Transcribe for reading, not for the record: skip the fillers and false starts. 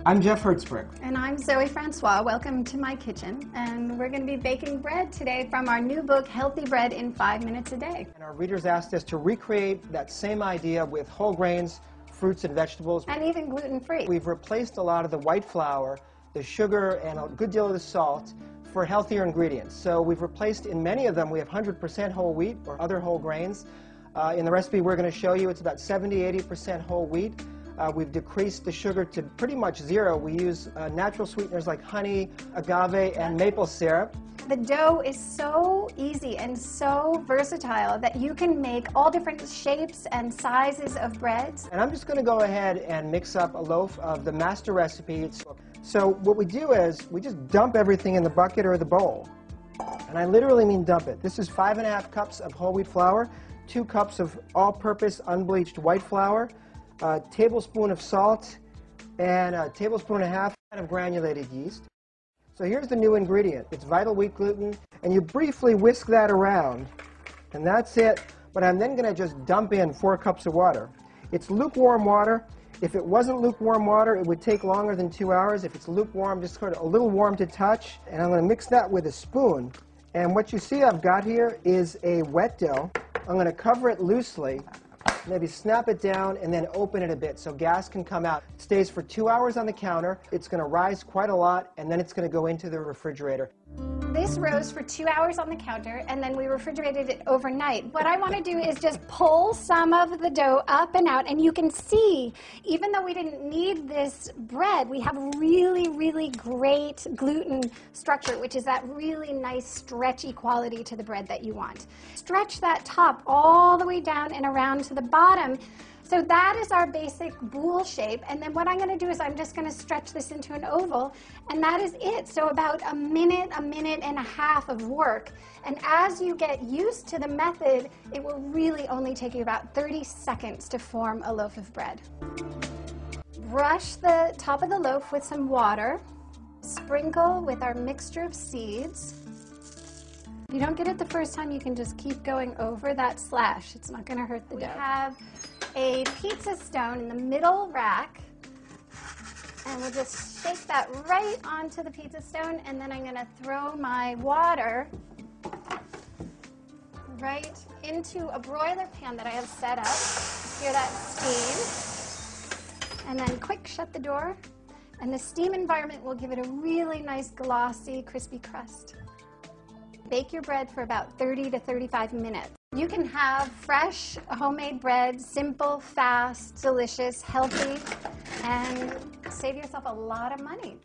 I'm Jeff Hertzberg. And I'm Zoe Francois. Welcome to my kitchen. And we're going to be baking bread today from our new book, Healthy Bread in 5 Minutes a Day. And our readers asked us to recreate that same idea with whole grains, fruits and vegetables. And even gluten-free. We've replaced a lot of the white flour, the sugar, and a good deal of the salt for healthier ingredients. So we've replaced, in many of them, we have 100% whole wheat or other whole grains. In the recipe we're going to show you, it's about 70–80% whole wheat. We've decreased the sugar to pretty much zero. We use natural sweeteners like honey, agave, and maple syrup. The dough is so easy and so versatile that you can make all different shapes and sizes of breads. And I'm just going to go ahead and mix up a loaf of the master recipe. So what we do is we just dump everything in the bucket or the bowl. And I literally mean dump it. This is 5½ cups of whole wheat flour, 2 cups of all-purpose unbleached white flour, a tablespoon of salt, and a tablespoon and a half of granulated yeast. So here's the new ingredient. It's vital wheat gluten, and you briefly whisk that around, and that's it. But I'm then going to just dump in 4 cups of water. It's lukewarm water. If it wasn't lukewarm water, it would take longer than 2 hours. If it's lukewarm, just sort of a little warm to touch. And I'm going to mix that with a spoon. And what you see I've got here is a wet dough. I'm going to cover it loosely, maybe snap it down, and then open it a bit so gas can come out. It stays for 2 hours on the counter. It's going to rise quite a lot, and then it's going to go into the refrigerator. This rose for 2 hours on the counter, and then we refrigerated it overnight. What I want to do is just pull some of the dough up and out, and you can see, even though we didn't need this bread, we have really, really great gluten structure, which is that really nice stretchy quality to the bread that you want. Stretch that top all the way down and around to the bottom. So that is our basic boule shape, and then what I'm going to do is I'm just going to stretch this into an oval, and that is it. So about a minute and a half of work. And as you get used to the method, it will really only take you about 30 seconds to form a loaf of bread. Brush the top of the loaf with some water. Sprinkle with our mixture of seeds. If you don't get it the first time, you can just keep going over that slash. It's not going to hurt the dough. We have a pizza stone in the middle rack, and we'll just shake that right onto the pizza stone, and then I'm going to throw my water right into a broiler pan that I have set up. Hear that steam? And then quick shut the door, and the steam environment will give it a really nice glossy, crispy crust. Bake your bread for about 30 to 35 minutes. You can have fresh homemade bread, simple, fast, delicious, healthy, and save yourself a lot of money.